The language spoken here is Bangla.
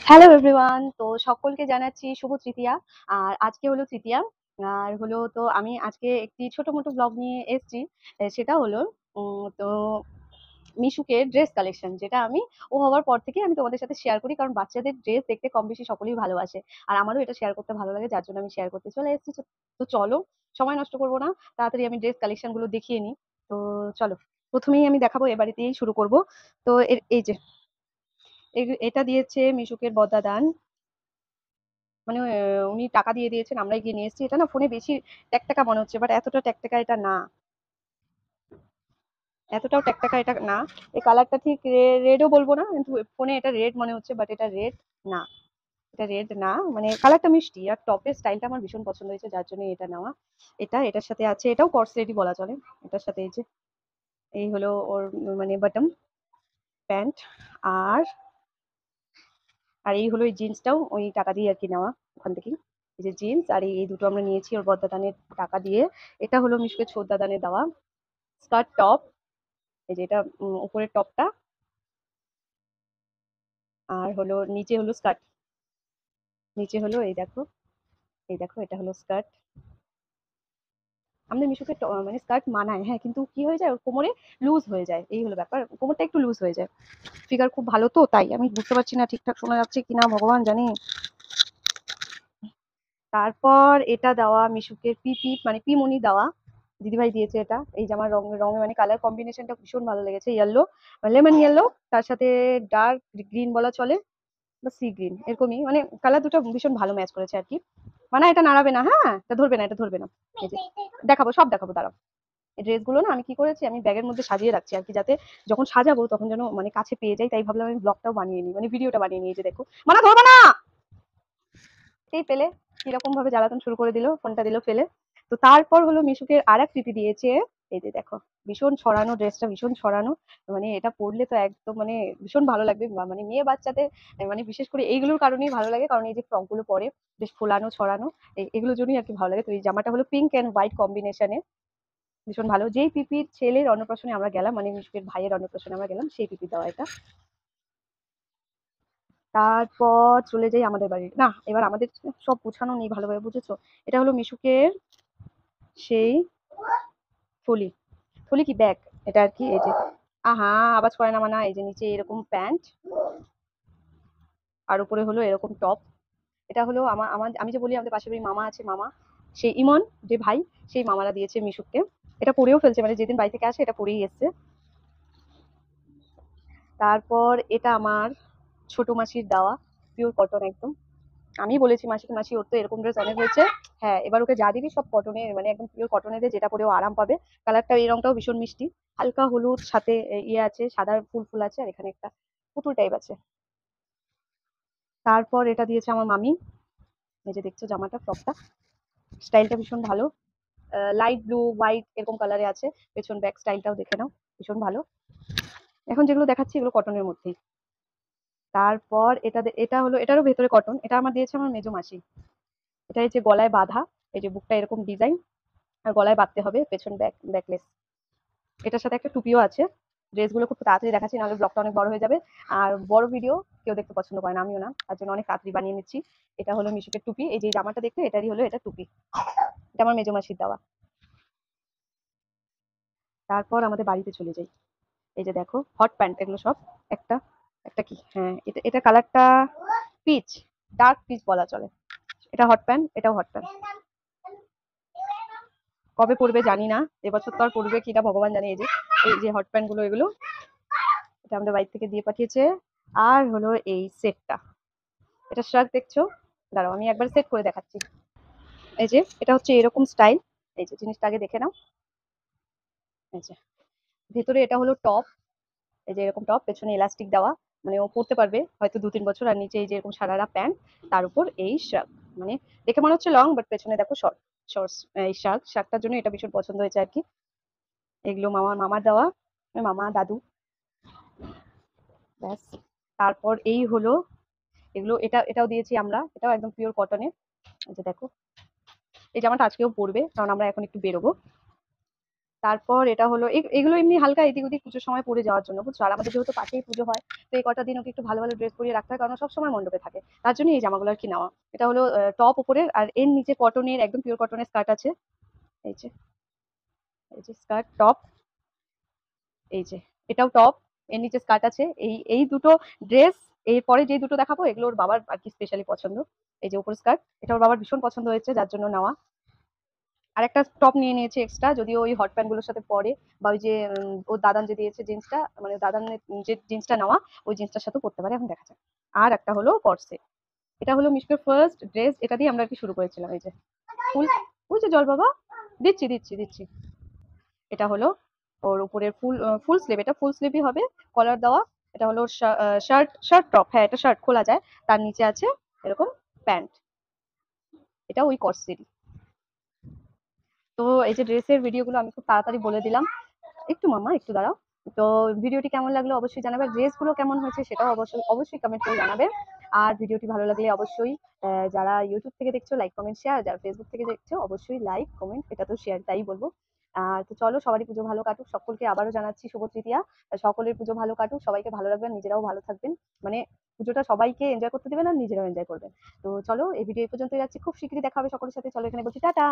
হ্যালো এভরিওয়ান, তো সকলকে জানাচ্ছি শুভ তৃতীয়া। আর আজকে হলো তৃতীয়া। আর হলো তো আমি আজকে একটি ছোট মোটো ব্লগ নিয়ে এসেছি। সেটা হলো তো মিশুকে ড্রেস কালেকশন, যেটা আমি ও হওয়ার পর থেকে আমি তোমাদের সাথে শেয়ার করি, কারণ বাচ্চাদের ড্রেস দেখতে কম বেশি সকলেই ভালোবাসে। আর আমারও এটা শেয়ার করতে ভালো লাগে, যার জন্য আমি শেয়ার করতে চলে এসেছি। তো চলো, সময় নষ্ট করবো না, তাড়াতাড়ি আমি ড্রেস কালেকশন গুলো দেখিয়ে নিই। তো চলো, প্রথমেই আমি দেখাবো, এবারে দিয়েই শুরু করব। তো এই যে এটা দিয়েছে মিশুকের বদ্দাদান, মানে উনি টাকা দিয়ে দিয়েছেন, আমরাই গিয়ে নিয়ে এসেছি। এটা না ফোনে বেশি ট্যাকটাকা মনে হচ্ছে, বাট এতটা ট্যাকটাকা এটা না, এতটাও ট্যাকটাকা এটা না। এই কালারটা ঠিক রেডও বলবো না, কিন্তু ফোনে এটা রেড মনে হচ্ছে, বাট এটা রেড না। এটা রেড না, মানে কালারটা মিষ্টি, আর টপের স্টাইলটা আমার ভীষণ পছন্দ হয়েছে, যার জন্য এটা নেওয়া। এটার সাথে আছে, এটাও কর্সেটই বলা চলে। এটার সাথে এই যে এই হলো ওর মানে বটম প্যান্ট। আর আর এই হলো এই জিন্সটাও ওই টাকা দিয়ে আর কি নেওয়া, ওখান থেকেই। এই যে জিন্স আর এই দুটো আমরা নিয়েছি ওর বদ্দাদানের টাকা দিয়ে। এটা হলো মিশকে ছোটদাদানের দেওয়া স্কার্ট টপ। এই যে এটা উপরের টপটা, আর হলো নিচে হলো স্কার্ট। নিচে হলো এই দেখো, এই দেখো এটা হলো স্কার্ট। আমাদের মিশুকে মানে স্কার্ট মানায়, হ্যাঁ, কিন্তু কি হয়ে যায় ওর কোমরে লুজ হয়ে যায়, এই হলো ব্যাপার, কোমরটা একটু লুজ হয়ে যায়। ফিগার খুব ভালো, তো তাই আমি বুঝতে পারছি না ঠিকঠাক শোনা যাচ্ছে কিনা, ভগবান জানি। তারপর এটা দেওয়া মিশুকে পিপি, মানে পিমনি দেওয়া, দিদিভাই দিয়েছে এটা। এই জামার রঙে মানে কালার কম্বিনেশনটা ভীষণ ভালো লেগেছে, ইয়েলো, লেমন ইয়েলো, তার সাথে ডার্ক গ্রিন বলা চলে, বা সি গ্রিন, এরকমই, মানে কালার দুটো ভীষণ ভালো ম্যাচ করেছে আর কি। মানে এটা নাড়াবে না, হ্যাঁ, এটা ধরবে না, এটা ধরবে না। এই যে দেখাবো, সব দেখাবো, দাঁড়াও। এই ড্রেসগুলো না আমি কি করেছি, আমি ব্যাগের মধ্যে সাজিয়ে রাখছি আর কি, যাতে যখন সাজাবো তখন যেন মানে কাছে পেয়ে যাই, তাই ভাবলাম আমি ব্লগটাও বানিয়ে নিই, মানে ভিডিওটা বানিয়ে নিই। এই যে দেখো, মানে ধরবে না, এই পেলে কিরকম ভাবে জ্বালাতন শুরু করে দিল, ফোনটা দিল ফেলে। তো তারপর হলো মিশুকে আর এক প্রীতি দিয়েছে। এই যে দেখো, ভীষণ ছড়ানো, ড্রেসটা ভীষণ ছড়ানো, মানে এটা পরলে তো একদম মানে ভীষণ ভালো লাগবে, মানে মেয়ে বাচ্চাদের মানে বিশেষ করে এইগুলোর কারণেই ভালো লাগে, কারণ এই যে ফ্রক গুলো পরে বেশ ফোলানো ছড়ানো, এগুলোর জন্যই আর কি ভালো লাগে। তো এই জামাটা হলো পিঙ্ক এন্ড হোয়াইট কম্বিনেশনে, ভীষণ ভালো। যেই পিপির ছেলের অন্নপ্রাশনে আমরা গেলাম, মানে মিশুকের ভাইয়ের অন্নপ্রাশনে আমরা গেলাম, সেই পিপি দেওয়া এটা। তারপর চলে যাই আমাদের বাড়ি, না এবার আমাদের সব গুছানো নেই ভালোভাবে, বুঝেছো। এটা হলো মিশুকের সেই থলি, থলি কি ব্যাগ, এটা আর কি। এই যে আহা, আওয়াজ করে না মানা। এই যে নিচে এরকম প্যান্ট, আর উপরে হলো এরকম টপ। এটা হলো আমার আমার আমি যে বলি আমাদের পাশের বাড়ি মামা আছে, মামা, সেই ইমন যে ভাই, সেই মামারা দিয়েছে মিশুককে। এটা পরেও ফেলছে, মানে যেদিন বাড়ি থেকে আসে এটা পরেই এসছে। তারপর এটা আমার ছোট মাসির দেওয়া, পিওর কটন একদম। আমি বলেছি মাসিকে, মাসি ওর তো এরকম ড্রেস অনেক হয়েছে, হ্যাঁ এবার ওকে যা দিবি সব কটনের, মানে একদম পিওর কটনের দে, যেটা পরে ও আরাম পাবে। কালারটা, এই রংটাও ভীষণ মিষ্টি, হালকা হলুদ, সাথে ইয়ে আছে, সাদা ফুল ফুল আছে, আর এখানে একটা পুতুল টাইপ আছে। তারপর এটা দিয়েছে আমার মামি। এই যে দেখছো জামাটা, ফ্রকটা, স্টাইলটা ভীষণ ভালো, লাইট ব্লু হোয়াইট এরকম কালারে আছে। পেছন ব্যাক স্টাইলটাও দেখে নাও, ভীষণ ভালো। এখন যেগুলো দেখাচ্ছি এগুলো কটনের মধ্যেই। তারপর এটা হলো, এটারও ভেতরে কটন, এটা আমার দিয়েছে আমার মেজো মাসি। এটা হচ্ছে গলায় বাঁধা, এই যে বুকটা এরকম ডিজাইন, আর গলায় বাঁধতে হবে, পেছন ব্যাকলেস। এটার সাথে একটা টুপিও আছে। ড্রেসগুলো খুব তাড়াতাড়ি দেখাচ্ছি, নাহলে ব্লগটা অনেক বড় হয়ে যাবে। আর বড় ভিডিও কেউ দেখতে পছন্দ করে না, আমিও না, তার জন্য অনেক তাড়াতাড়ি বানিয়ে নিচ্ছি। এটা হলো মিশুকের টুপি, এই যে জামাটা দেখতে এটারই হলো এটা টুপি, এটা আমার মেজো মাসির দেওয়া। তারপর আমাদের বাড়িতে চলে যাই। এই যে দেখো, হট প্যান্ট এগুলো সব, একটা একটা কি, হ্যাঁ, এটা কালারটা পিচ, ডার্ক পিচ বলা চলে। এটা হট প্যান্ট, এটাও হট প্যান্ট। কবে পড়বে জানি না, এবছর তো আর পড়বে কিনা ভগবান জানে। এই যে হট প্যান্ট গুলো, এগুলো এটা আমাদের বাড়ি থেকে দিয়ে পাঠিয়েছে। আর হলো এই সেটটা, এটা শার্ট দেখছো, দাঁড়াও আমি একবার সেট করে দেখাচ্ছি। এই যে এটা হচ্ছে এরকম স্টাইল, এই যে জিনিসটা আগে দেখে নাও। এই যে ভেতরে এটা হলো টপ, এই যে এরকম টপ, পেছনে ইলাস্টিক দেওয়া, মানে ও পড়তে পারবে হয়তো 2-3 বছর। আর নিচে এই যে এরকম সারারা প্যান্ট, তার উপর এই শার্ট, মানে দেখে মনে হচ্ছে লং, বাট পেছনে দেখো শর্ট শর্টস। এই শার্টটার জন্য এটা ভীষণ পছন্দ হয়েছে আর কি। এগুলো মামার দেওয়া, মামা দাদু, ব্যাস। তারপর এই হলো এগুলো, এটাও দিয়েছি আমরা, এটাও একদম পিওর কটনের। এই যে দেখো, এই জামাটা আজকেও পরবে, কারণ আমরা এখন একটু বেরোবো। তারপর এটা হলো এগুলো এমনি হালকা এদিক ওদিক পুজোর সময় পরে যাওয়ার জন্য, বুঝছো? আর আমাদের যেহেতু পাশেই পুজো হয়, তো এই কটা দিন ওকে একটু ভালো ভালো ড্রেস পরিয়ে রাখতে হয়, কারণ ও সবসময় মণ্ডপে থাকে। তার জন্য এই জামাগুলো আর কি নেওয়া। এটা হলো টপ উপরের, আর এর নিচে কটনের, একদম পিওর কটনের স্কার্ট আছে। এই যে, এই যে স্কার্ট টপ, এই যে এটাও টপ, এর নিচে স্কার্ট আছে। এই এই দুটো ড্রেস, এরপরে যে দুটো দেখাবো এগুলো ওর বাবার আর কি স্পেশালি পছন্দ। এই যে উপর স্কার্ট, এটা ওর বাবার ভীষণ পছন্দ হয়েছে, যার জন্য নেওয়া। আর একটা টপ নিয়ে নিয়েছে এক্সট্রা, যদিও ওই হট প্যান্ট গুলোর সাথে পরে, বা ওই যে ওর দাদান যে দিয়েছে জিন্সটা, মানে দাদানের যে জিন্সটা নেওয়া, ওই জিন্সটার সাথে পড়তে পারে, এখন দেখা যাক। আর একটা হলো কর্সে, এটা হলো মিশকের ফার্স্ট ড্রেস, এটা দিয়ে আমরা আর কি শুরু করেছিলাম। এই যে ফুল, ওই যে জল বাবা, দিচ্ছি দিচ্ছি দিচ্ছি। এটা হলো ওর উপরের ফুল ফুল স্লিভ, এটা ফুল স্লিভই হবে, কলার দেওয়া। এটা হলো শার্ট, শার্ট টপ, হ্যাঁ এটা শার্ট খোলা যায়। তার নিচে আছে এরকম প্যান্ট, এটা ওই কর্সেরই। তো এই যে ড্রেসের ভিডিওগুলো আমি খুব তাড়াতাড়ি বলে দিলাম। একটু মামা একটু দাঁড়াও। তো ভিডিওটি কেমন লাগলো অবশ্যই জানাবে, ড্রেসগুলো কেমন হয়েছে সেটাও অবশ্যই অবশ্যই কমেন্ট করে জানাবে। আর ভিডিওটি ভালো লাগলে অবশ্যই যারা ইউটিউব থেকে দেখছো লাইক কমেন্ট শেয়ার, যারা ফেসবুক থেকে দেখছো অবশ্যই লাইক কমেন্ট, এটা তো শেয়ার, তাই বলবো। আর তো চলো, সবারই পুজো ভালো কাটুক, সকলকে আবারও জানাচ্ছি শুভ তৃতীয়া। সকলের পুজো ভালো কাটুক, সবাইকে ভালো রাখবেন, নিজেরাও ভালো থাকবেন, মানে পুজোটা সবাইকে এনজয় করতে দেবেন আর নিজেরাও এনজয় করবেন। তো চলো, এই ভিডিও এই পর্যন্তই রাখছি, খুব শীঘ্রই দেখা হবে সকলের সাথে। চলো এখানে বলছি টাটা।